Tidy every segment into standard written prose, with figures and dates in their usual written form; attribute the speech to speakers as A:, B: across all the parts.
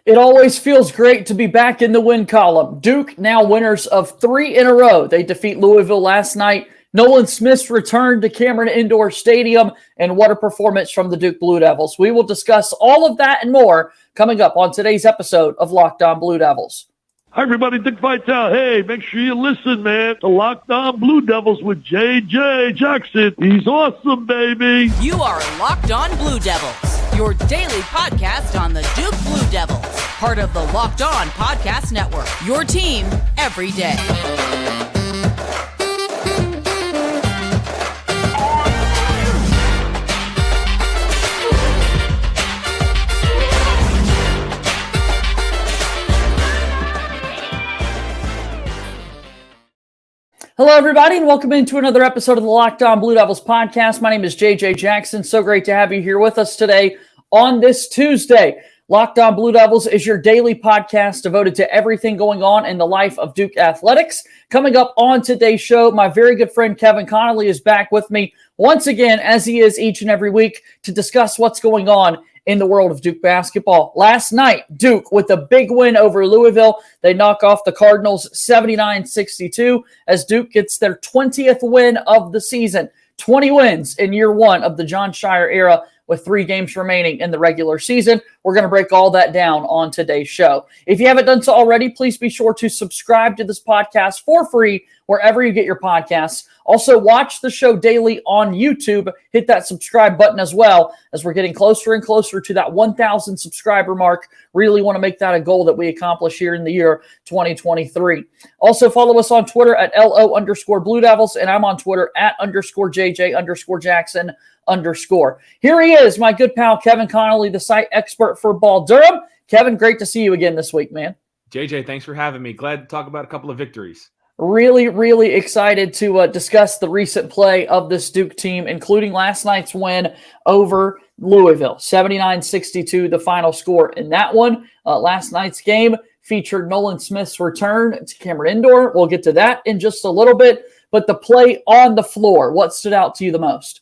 A: It always feels great to be back in the win column. Duke now winners of 3 in a row. They defeat Louisville last night. Nolan Smith's return to Cameron Indoor Stadium, and what a performance from the Duke Blue Devils. We will discuss all of that and more coming up on today's episode of Locked On Blue Devils.
B: Hi, everybody. Dick Vitale. Hey, make sure you listen, man, to Locked On Blue Devils with J.J. Jackson. He's awesome, baby.
C: You are Locked On Blue Devils, your daily podcast on the Duke Blue Devils, part of the Locked On Podcast Network, your team every day.
A: Hello, everybody, and welcome into another episode of the Locked On Blue Devils podcast. My name is JJ Jackson. So great to have you here with us today on this Tuesday. Locked On Blue Devils is your daily podcast devoted to everything going on in the life of Duke athletics. Coming up on today's show, my very good friend Kevin Connelly is back with me once again, as he is each and every week, to discuss what's going on in the world of Duke basketball. Last night, Duke with a big win over Louisville. They knock off the Cardinals 79-62 as Duke gets their 20th win of the season. 20 wins in year one of the John Shire era with 3 games remaining in the regular season. We're going to break all that down on today's show. If you haven't done so already, please be sure to subscribe to this podcast for free wherever you get your podcasts. Also, watch the show daily on YouTube. Hit that subscribe button as well, as we're getting closer and closer to that 1,000 subscriber mark. Really want to make that a goal that we accomplish here in the year 2023. Also, follow us on Twitter at LO_Blue Devils, and I'm on Twitter at _JJ_Jackson_. Here he is, my good pal Kevin Connelly, the site expert for Ball Durham. Kevin, great to see you again this week, man.
D: JJ, thanks for having me. Glad to talk about a couple of victories.
A: Really, really excited to discuss the recent play of this Duke team, including last night's win over Louisville. 79-62, the final score in that one. Last night's game featured Nolan Smith's return to Cameron Indoor. We'll get to that in just a little bit. But the play on the floor, what stood out to you the most?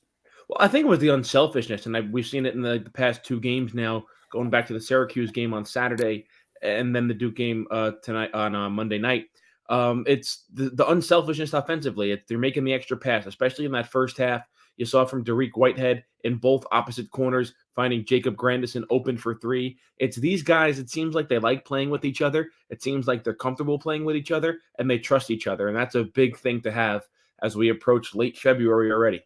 D: Well, I think it was the unselfishness, and we've seen it in the past 2 games now, going back to the Syracuse game on Saturday and then the Duke game tonight on Monday night. It's the unselfishness offensively. They're making the extra pass, especially in that first half. You saw from Derek Whitehead in both opposite corners, finding Jacob Grandison open for 3. It's these guys, it seems like they like playing with each other. It seems like they're comfortable playing with each other, and they trust each other. And that's a big thing to have as we approach late February already.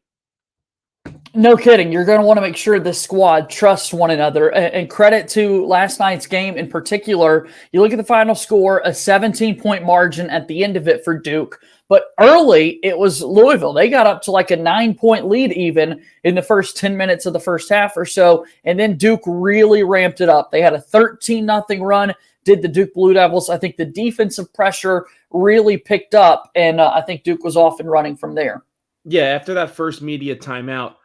A: No kidding. You're going to want to make sure this squad trusts one another. And credit to last night's game in particular. You look at the final score, a 17-point margin at the end of it for Duke. But early, it was Louisville. They got up to like a 9-point lead even in the first 10 minutes of the first half or so. And then Duke really ramped it up. They had a 13-0 run, did the Duke Blue Devils. I think the defensive pressure really picked up, and I think Duke was off and running from there.
D: Yeah, after that first media timeout,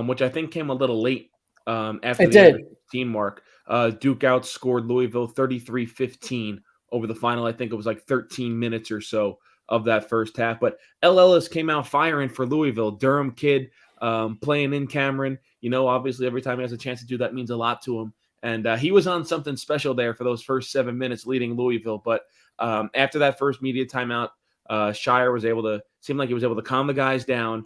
D: which I think came a little late after
A: it
D: the 15 mark, Duke outscored Louisville 33-15 over the final. I think it was like 13 minutes or so of that first half. But L. Ellis came out firing for Louisville. Durham kid playing in Cameron. You know, obviously every time he has a chance to do that means a lot to him. And he was on something special there for those first 7 minutes leading Louisville. But after that first media timeout, Shire seemed like he was able to calm the guys down,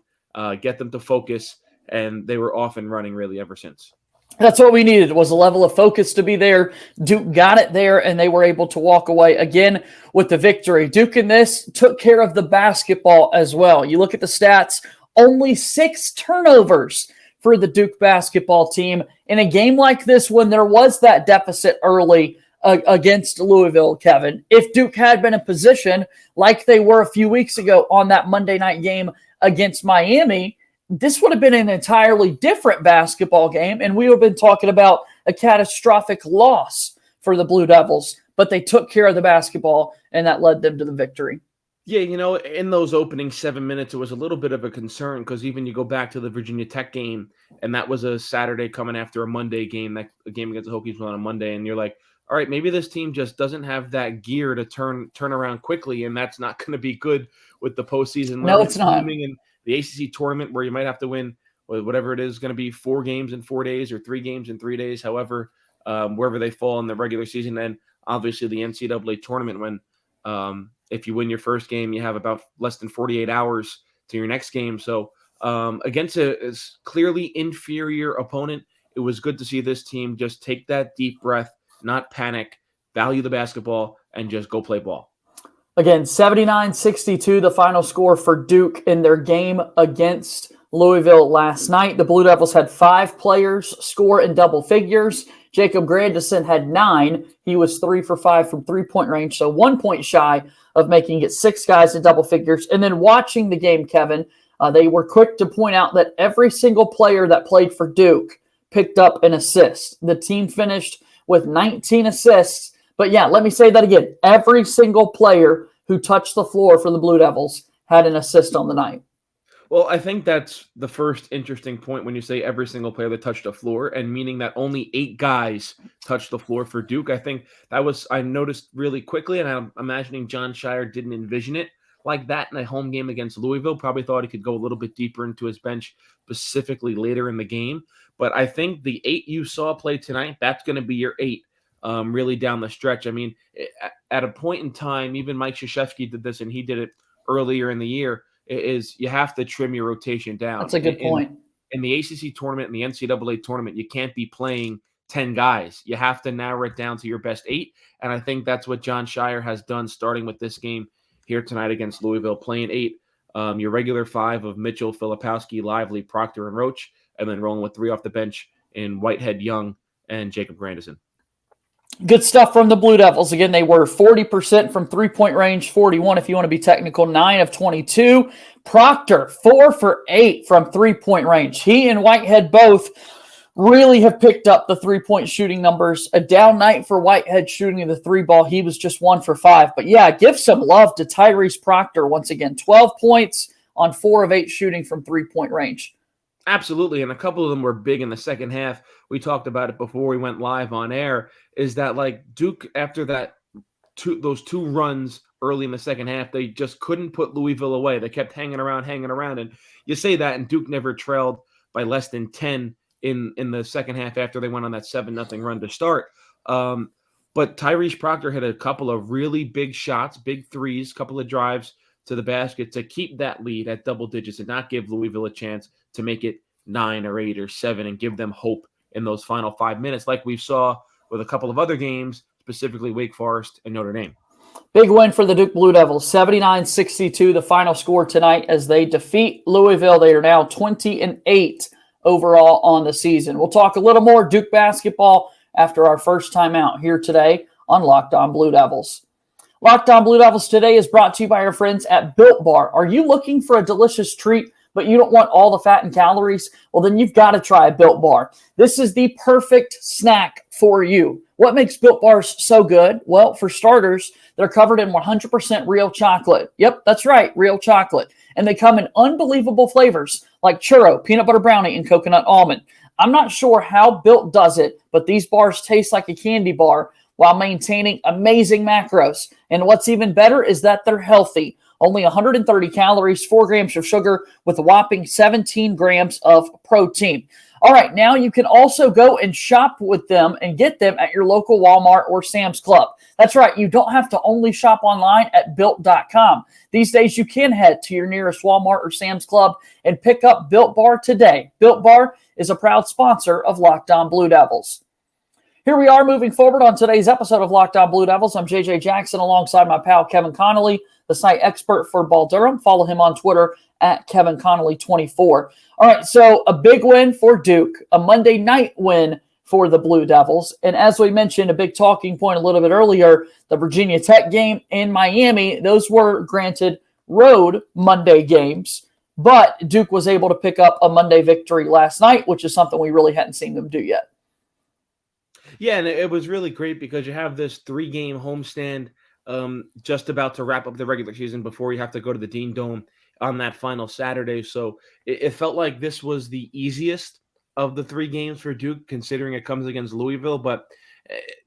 D: get them to focus, and they were off and running really ever since.
A: That's what we needed, was a level of focus to be there. Duke got it there, and they were able to walk away again with the victory. Duke in this took care of the basketball as well. You look at the stats, only 6 turnovers for the Duke basketball team. In a game like this, when there was that deficit early against Louisville, Kevin, if Duke had been in position like they were a few weeks ago on that Monday night game against Miami, this would have been an entirely different basketball game, and we would have been talking about a catastrophic loss for the Blue Devils. But they took care of the basketball, and that led them to the victory.
D: Yeah, you know, in those opening 7 minutes, it was a little bit of a concern because even you go back to the Virginia Tech game, and that was a Saturday coming after a Monday game, that a game against the Hokies was on a Monday, and you're like, all right, maybe this team just doesn't have that gear to turn around quickly, and that's not going to be good with the postseason.
A: No, it's not.
D: In the ACC tournament where you might have to win whatever it is going to be 4 games in 4 days or 3 games in 3 days, however wherever they fall in the regular season, and obviously the NCAA tournament when if you win your first game, you have about less than 48 hours to your next game. So against a clearly inferior opponent, it was good to see this team just take that deep breath, not panic, value the basketball, and just go play ball.
A: Again, 79-62, the final score for Duke in their game against Louisville last night. The Blue Devils had 5 players score in double figures. Jacob Grandison had 9. He was 3 for 5 from three-point range, so 1 point shy of making it 6 guys in double figures. And then watching the game, Kevin, they were quick to point out that every single player that played for Duke picked up an assist. The team finished with 19 assists. But yeah, let me say that again. Every single player who touched the floor for the Blue Devils had an assist on the night.
D: Well, I think that's the first interesting point when you say every single player that touched the floor, and meaning that only 8 guys touched the floor for Duke. I think I noticed really quickly, and I'm imagining John Shire didn't envision it like that in a home game against Louisville. Probably thought he could go a little bit deeper into his bench, specifically later in the game. But I think the 8 you saw play tonight, that's going to be your 8 really down the stretch. I mean, at a point in time, even Mike Krzyzewski did this, and he did it earlier in the year, is you have to trim your rotation down.
A: That's a good point.
D: In the ACC tournament and the NCAA tournament, you can't be playing 10 guys. You have to narrow it down to your best 8, and I think that's what John Shire has done starting with this game here tonight against Louisville, playing 8. Your regular 5 of Mitchell, Filipowski, Lively, Proctor, and Roach, and then rolling with 3 off the bench in Whitehead, Young, and Jacob Grandison.
A: Good stuff from the Blue Devils. Again, they were 40% from three-point range, 41 if you want to be technical, 9 of 22. Proctor, 4 for 8 from three-point range. He and Whitehead both really have picked up the three-point shooting numbers. A down night for Whitehead shooting the 3 ball. He was just 1 for 5. But yeah, give some love to Tyrese Proctor once again. 12 points on 4 of 8 shooting from three-point range.
D: Absolutely, and a couple of them were big in the second half. We talked about it before we went live on air, is that like Duke, after those 2 runs early in the second half, they just couldn't put Louisville away. They kept hanging around, and you say that, and Duke never trailed by less than 10 in the second half after they went on that 7-0 run to start. But Tyrese Proctor had a couple of really big shots, big threes, couple of drives to the basket to keep that lead at double digits and not give Louisville a chance to make it 9 or 8 or 7 and give them hope in those final 5 minutes like we saw with a couple of other games, specifically Wake Forest and Notre Dame.
A: Big win for the Duke Blue Devils, 79-62, the final score tonight as they defeat Louisville. They are now 20-8 overall on the season. We'll talk a little more Duke basketball after our first time out here today on Locked On Blue Devils. Locked On Blue Devils today is brought to you by our friends at Built Bar. Are you looking for a delicious treat, but you don't want all the fat and calories? Well, then you've got to try a Built Bar. This is the perfect snack for you. What makes Built Bars so good? Well, for starters, they're covered in 100% real chocolate. Yep, that's right, real chocolate. And they come in unbelievable flavors like churro, peanut butter brownie, and coconut almond. I'm not sure how Built does it, but these bars taste like a candy bar while maintaining amazing macros. And what's even better is that they're healthy. Only 130 calories, 4 grams of sugar with a whopping 17 grams of protein. All right, now you can also go and shop with them and get them at your local Walmart or Sam's Club. That's right, you don't have to only shop online at Built.com. These days you can head to your nearest Walmart or Sam's Club and pick up Built Bar today. Built Bar is a proud sponsor of Locked On Blue Devils. Here we are moving forward on today's episode of Locked On Blue Devils. I'm JJ Jackson alongside my pal Kevin Connelly, the site expert for Ball Durham. Follow him on Twitter at Kevin Connelly24. All right, so a big win for Duke, a Monday night win for the Blue Devils. And as we mentioned, a big talking point a little bit earlier, the Virginia Tech game in Miami, those were granted road Monday games, but Duke was able to pick up a Monday victory last night, which is something we really hadn't seen them do yet.
D: Yeah, and it was really great because you have this 3-game homestand just about to wrap up the regular season before you have to go to the Dean Dome on that final Saturday. So it felt like this was the easiest of the 3 games for Duke, considering it comes against Louisville. But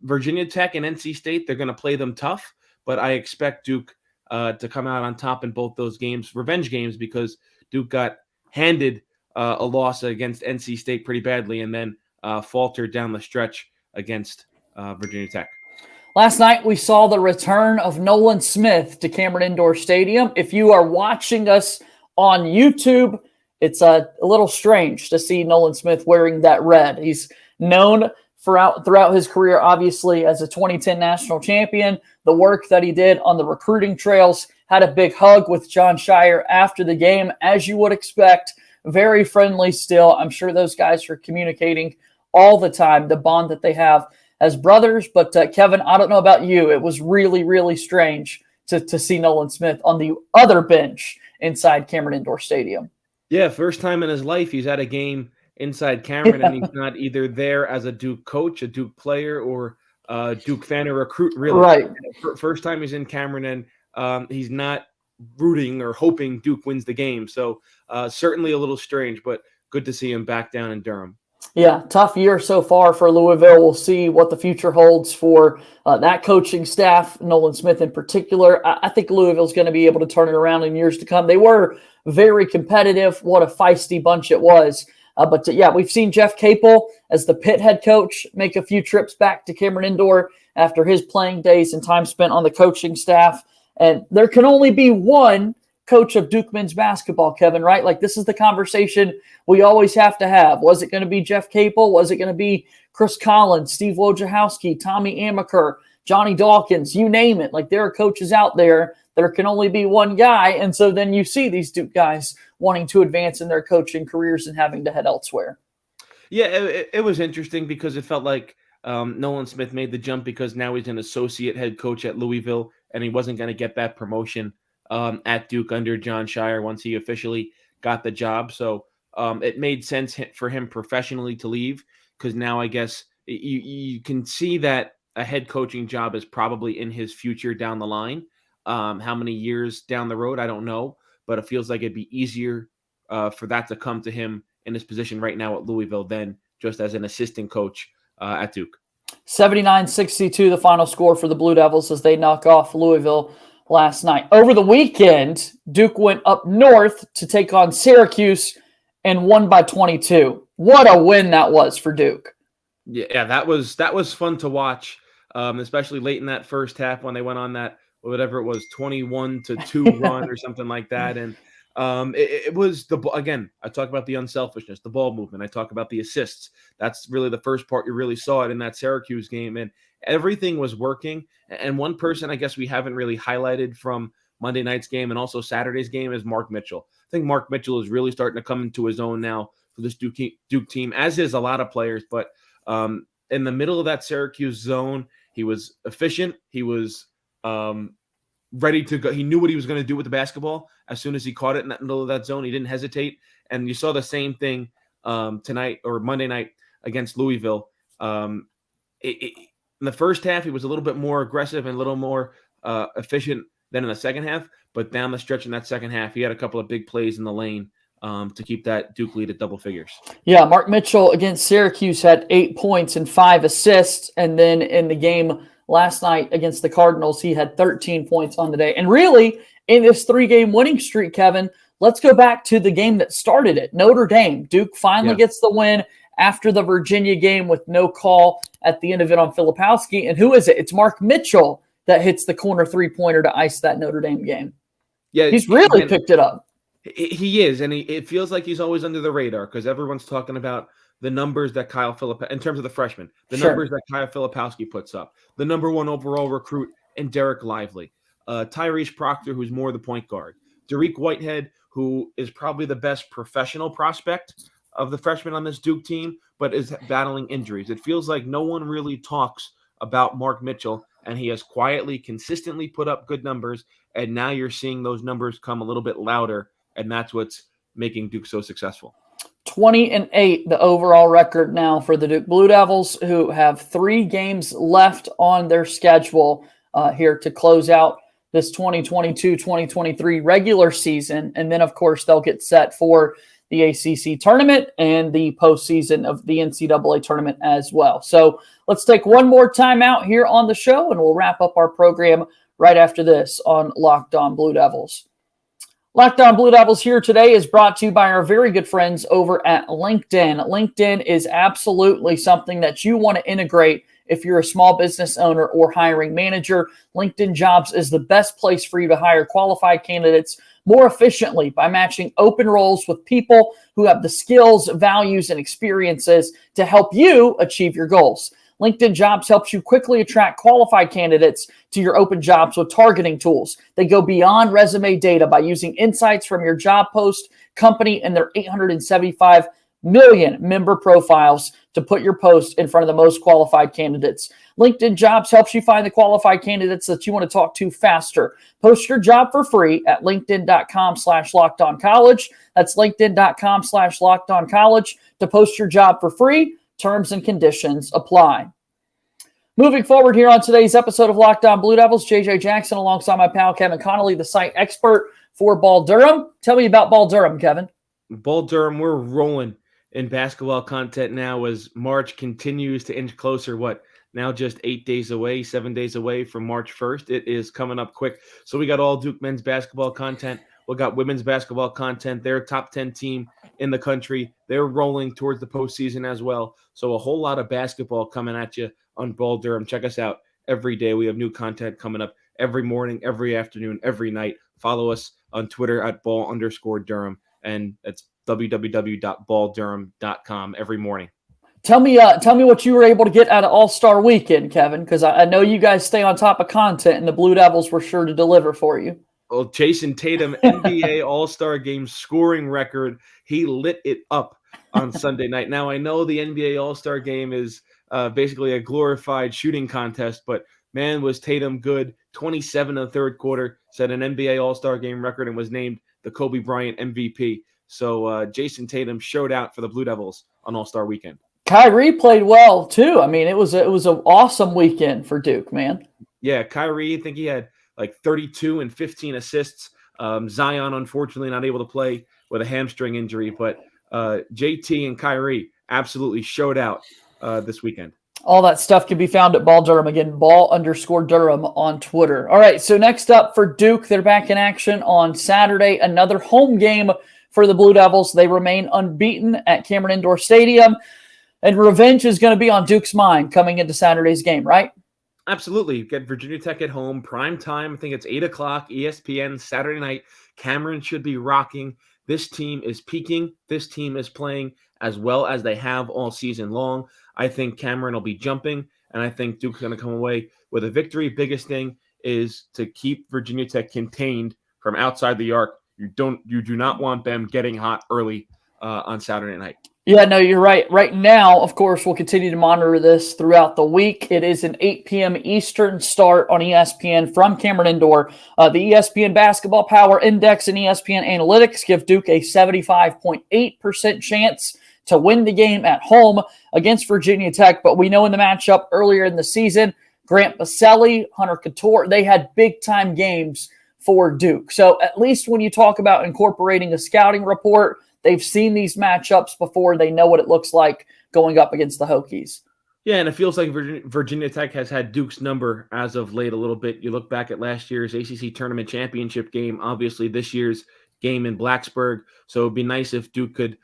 D: Virginia Tech and NC State, they're going to play them tough. But I expect Duke to come out on top in both those games, revenge games, because Duke got handed a loss against NC State pretty badly and then faltered down the stretch against Virginia Tech.
A: Last night, we saw the return of Nolan Smith to Cameron Indoor Stadium. If you are watching us on YouTube, it's a little strange to see Nolan Smith wearing that red. He's known throughout his career, obviously, as a 2010 national champion. The work that he did on the recruiting trails, had a big hug with John Shire after the game, as you would expect. Very friendly still. I'm sure those guys are communicating all the time, the bond that they have as brothers. But Kevin, I don't know about you. It was really, really strange to see Nolan Smith on the other bench inside Cameron Indoor Stadium.
D: Yeah, first time in his life he's at a game inside Cameron, and he's not either there as a Duke coach, a Duke player, or a Duke fan or recruit, really.
A: Right.
D: First time he's in Cameron, and he's not rooting or hoping Duke wins the game. So certainly a little strange, but good to see him back down in Durham.
A: Yeah, tough year so far for Louisville. We'll see what the future holds for that coaching staff, Nolan Smith in particular. I think Louisville's going to be able to turn it around in years to come. They were very competitive. What a feisty bunch it was. But we've seen Jeff Capel as the Pitt head coach make a few trips back to Cameron Indoor after his playing days and time spent on the coaching staff. And there can only be one coach of Duke men's basketball, Kevin, right? Like, this is the conversation we always have to have. Was it going to be Jeff Capel? Was it going to be Chris Collins, Steve Wojciechowski, Tommy Amaker, Johnny Dawkins, you name it? Like, there are coaches out there. There can only be one guy. And so then you see these Duke guys wanting to advance in their coaching careers and having to head elsewhere.
D: Yeah, it was interesting because it felt like Nolan Smith made the jump because now he's an associate head coach at Louisville, and he wasn't going to get that promotion at Duke under John Shire once he officially got the job. So it made sense for him professionally to leave, because now I guess you can see that a head coaching job is probably in his future down the line. How many years down the road, I don't know, but it feels like it'd be easier for that to come to him in his position right now at Louisville than just as an assistant coach at Duke.
A: 79-62, the final score for the Blue Devils as they knock off Louisville last night. Over the weekend, Duke went up north to take on Syracuse and won by 22. What a win that was for Duke.
D: Yeah, that was fun to watch, especially late in that first half when they went on that, whatever it was, 21-2 run or something like that. And it was again, I talk about the unselfishness, the ball movement. I talk about the assists. That's really the first part you really saw it in that Syracuse game, and everything was working. And one person I guess we haven't really highlighted from Monday night's game and also Saturday's game is Mark Mitchell. I think Mark Mitchell is really starting to come into his own now for this Duke team, as is a lot of players. But in the middle of that Syracuse zone, he was efficient. He was ready to go. He knew what he was going to do with the basketball as soon as he caught it in that middle of that zone. He didn't hesitate. And you saw the same thing tonight or Monday night against Louisville. In the first half, he was a little bit more aggressive and a little more efficient than in the second half. But down the stretch in that second half, he had a couple of big plays in the lane to keep that Duke lead at double figures. Yeah,
A: Mark Mitchell against Syracuse had 8 points and 5 assists. And then in the game last night against the Cardinals, he had 13 points on the day. And really, in this 3-game winning streak, Kevin, let's go back to the game that started it, Notre Dame. Duke finally gets the win after the Virginia game with no call at the end of it on Filipowski. And who is it? It's Mark Mitchell that hits the corner three-pointer to ice that Notre Dame game. Yeah, he's really picked it up.
D: He is, and it feels like he's always under the radar because everyone's talking about the numbers that Kyle Filipowski, in terms of the freshman, numbers that Kyle Filipowski puts up, the number 1 overall recruit, and Derek Lively, Tyrese Proctor, who's more the point guard, Dariq Whitehead, who is probably the best professional prospect of the freshmen on this Duke team, but is battling injuries. It feels like no one really talks about Mark Mitchell, and he has quietly, consistently put up good numbers, and now you're seeing those numbers come a little bit louder, and that's what's making Duke so successful.
A: 20-8, the overall record now for the Duke Blue Devils, who have 3 games left on their schedule here to close out this 2022-2023 regular season. And then, of course, they'll get set for the ACC tournament and the postseason of the NCAA tournament as well. So let's take one more time out here on the show, and we'll wrap up our program right after this on Locked On Blue Devils. Locked On Blue Devils here today is brought to you by our very good friends over at LinkedIn. LinkedIn is absolutely something that you want to integrate if you're a small business owner or hiring manager. LinkedIn Jobs is the best place for you to hire qualified candidates more efficiently by matching open roles with people who have the skills, values, and experiences to help you achieve your goals. LinkedIn Jobs helps you quickly attract qualified candidates to your open jobs with targeting tools. They go beyond resume data by using insights from your job post, company, and their 875 million member profiles to put your post in front of the most qualified candidates. LinkedIn Jobs helps you find the qualified candidates that you want to talk to faster. Post your job for free at linkedin.com/lockedoncollege. That's linkedin.com/lockedoncollege to post your job for free. Terms and conditions apply. Moving forward here on today's episode of Locked On Blue Devils, JJ Jackson alongside my pal Kevin Connelly, the site expert for Ball Durham. Tell me about Ball Durham, Kevin.
D: Ball Durham, we're rolling in basketball content now as March continues to inch closer. Now just 7 days away from March 1st. It is coming up quick. So we got all Duke men's basketball content. We got women's basketball content. They're a top 10 team in the country. They're rolling towards the postseason as well. So a whole lot of basketball coming at you on Ball Durham. Check us out every day. We have new content coming up every morning, every afternoon, every night. Follow us on Twitter at @ball_Durham. And it's www.balldurham.com every morning.
A: Tell me what you were able to get out of All-Star Weekend, Kevin, because I know you guys stay on top of content, and the Blue Devils were sure to deliver for you.
D: Well, Jason Tatum, NBA All-Star Game scoring record. He lit it up on Sunday night. Now, I know the NBA All-Star Game is basically a glorified shooting contest, but man, was Tatum good. 27 in the third quarter, set an NBA All-Star Game record, and was named the Kobe Bryant MVP. So Jason Tatum showed out for the Blue Devils on All-Star Weekend.
A: Kyrie played well, too. I mean, it was an awesome weekend for Duke, man.
D: Yeah, Kyrie, I think he had like 32 and 15 assists. Zion, unfortunately, not able to play with a hamstring injury, but JT and Kyrie absolutely showed out this weekend.
A: All that stuff can be found at Ball Durham. Again, Ball_Durham on Twitter. All right, so next up for Duke, they're back in action on Saturday. Another home game for the Blue Devils. They remain unbeaten at Cameron Indoor Stadium, and revenge is going to be on Duke's mind coming into Saturday's game, right?
D: Absolutely. Get Virginia Tech at home, prime time. I think it's 8 o'clock, ESPN, Saturday night. Cameron should be rocking. This team is peaking. This team is playing as well as they have all season long. I think Cameron will be jumping, and I think Duke's going to come away with a victory. Biggest thing is to keep Virginia Tech contained from outside the arc. You do not want them getting hot early on Saturday night.
A: Yeah, no, you're right. Right now, of course, we'll continue to monitor this throughout the week. It is an 8 p.m. Eastern start on ESPN from Cameron Indoor. The ESPN Basketball Power Index and ESPN Analytics give Duke a 75.8% chance to win the game at home against Virginia Tech. But we know in the matchup earlier in the season, Grant Baselli, Hunter Couture, they had big-time games for Duke. So at least when you talk about incorporating a scouting report, they've seen these matchups before. They know what it looks like going up against the Hokies.
D: Yeah, and it feels like Virginia Tech has had Duke's number as of late a little bit. You look back at last year's ACC Tournament Championship game, obviously this year's game in Blacksburg. So it would be nice if Duke could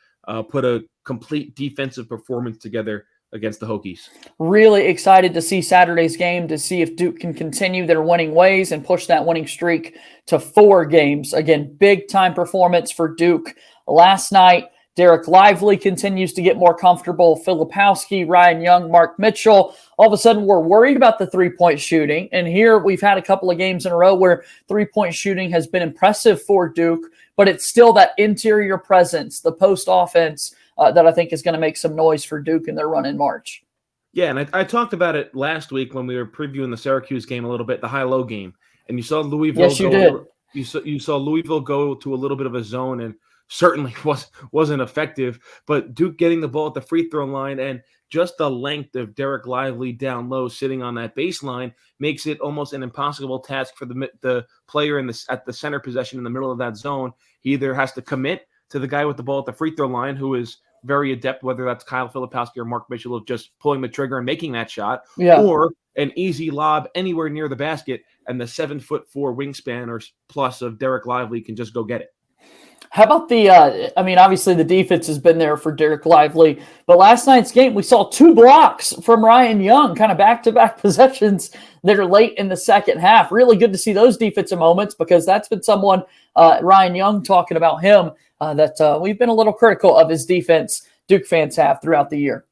D: put a complete defensive performance together against the Hokies.
A: Really excited to see Saturday's game to see if Duke can continue their winning ways and push that winning streak to 4 games. Again, big-time performance for Duke last night. Derek Lively continues to get more comfortable. Filipowski, Ryan Young, Mark Mitchell. All of a sudden, we're worried about the three-point shooting. And here we've had a couple of games in a row where three-point shooting has been impressive for Duke, but it's still that interior presence, the post offense, that I think is going to make some noise for Duke in their run in March.
D: Yeah, and I talked about it last week when we were previewing the Syracuse game a little bit, the high-low game. And you saw Louisville.
A: Yes, you did.
D: You saw Louisville go to a little bit of a zone and certainly wasn't effective. But Duke getting the ball at the free throw line and just the length of Derek Lively down low sitting on that baseline makes it almost an impossible task for the player at the center possession in the middle of that zone. He either has to commit to the guy with the ball at the free throw line, who is very adept, whether that's Kyle Filipowski or Mark Mitchell, of just pulling the trigger and making that shot, or an easy lob anywhere near the basket, and the 7'4" wingspan or plus of Derek Lively can just go get it.
A: How about obviously the defense has been there for Derek Lively, but last night's game, we saw 2 blocks from Ryan Young, kind of back-to-back possessions that are late in the second half. Really good to see those defensive moments because that's been someone, Ryan Young, talking about him, that we've been a little critical of his defense, Duke fans have throughout the year.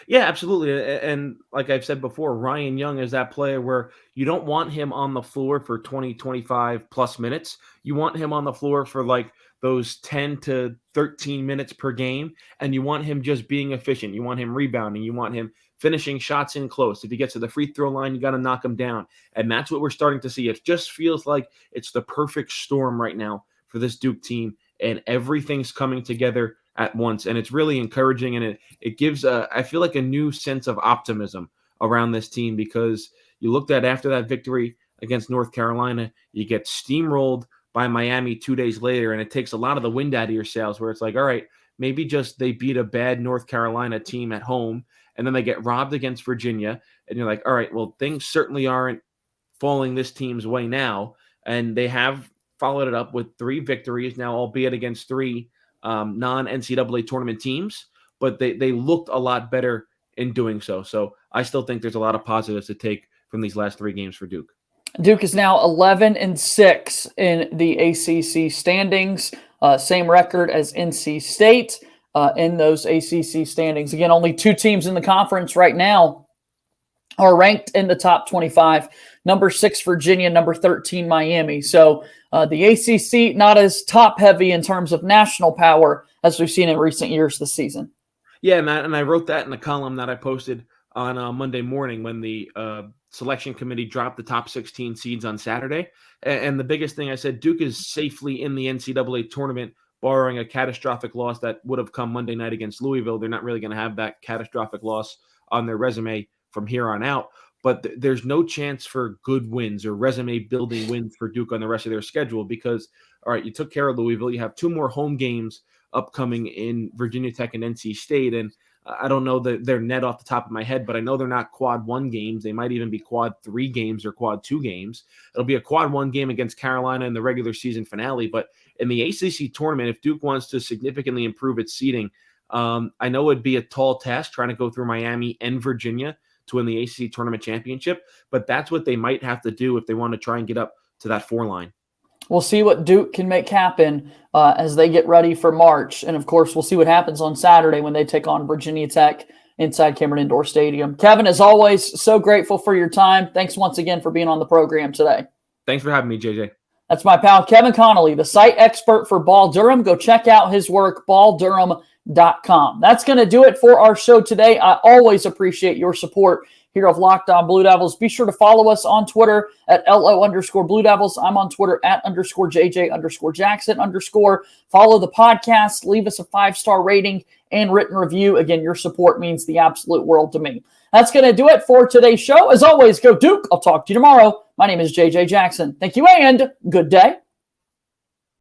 D: Yeah, absolutely. And like I've said before, Ryan Young is that player where you don't want him on the floor for 20, 25 plus minutes. You want him on the floor for like those 10 to 13 minutes per game. And you want him just being efficient. You want him rebounding. You want him finishing shots in close. If he gets to the free throw line, you got to knock him down. And that's what we're starting to see. It just feels like it's the perfect storm right now for this Duke team. And everything's coming together at once, and it's really encouraging, and it gives I feel like a new sense of optimism around this team because you looked at after that victory against North Carolina, you get steamrolled by Miami 2 days later, and it takes a lot of the wind out of your sails where it's like, all right, maybe just they beat a bad North Carolina team at home, and then they get robbed against Virginia, and you're like, all right, well, things certainly aren't falling this team's way now, and they have followed it up with 3 victories now, albeit against 3 non-NCAA tournament teams, but they looked a lot better in doing so. So I still think there's a lot of positives to take from these last 3 games for Duke.
A: Duke is now 11-6 in the ACC standings, same record as NC State in those ACC standings. Again, only 2 teams in the conference right now are ranked in the top 25. Number 6, Virginia, number 13, Miami. So the ACC not as top-heavy in terms of national power as we've seen in recent years this season.
D: Yeah, Matt, and I wrote that in a column that I posted on Monday morning when the selection committee dropped the top 16 seeds on Saturday. And the biggest thing I said, Duke is safely in the NCAA tournament, barring a catastrophic loss that would have come Monday night against Louisville. They're not really going to have that catastrophic loss on their resume from here on out. But there's no chance for good wins or resume-building wins for Duke on the rest of their schedule because, all right, you took care of Louisville. You have 2 more home games upcoming in Virginia Tech and NC State. And I don't know their net off the top of my head, but I know they're not quad 1 games. They might even be quad 3 games or quad 2 games. It'll be a quad 1 game against Carolina in the regular season finale. But in the ACC tournament, if Duke wants to significantly improve its seeding, I know it'd be a tall task trying to go through Miami and Virginia to win the ACC tournament championship, but that's what they might have to do if they want to try and get up to that 4 line.
A: We'll see what Duke can make happen as they get ready for March. And, of course, we'll see what happens on Saturday when they take on Virginia Tech inside Cameron Indoor Stadium. Kevin, as always, so grateful for your time. Thanks once again for being on the program today.
D: Thanks for having me, JJ.
A: That's my pal, Kevin Connelly, the site expert for Ball Durham. Go check out his work, balldurham.com. That's going to do it for our show today. I always appreciate your support here of Locked On Blue Devils. Be sure to follow us on Twitter at @LO_Blue Devils. I'm on Twitter at @JJ_Jackson_. Follow the podcast. Leave us a 5-star rating and written review. Again, your support means the absolute world to me. That's going to do it for today's show. As always, go Duke. I'll talk to you tomorrow. My name is JJ Jackson. Thank you and good day.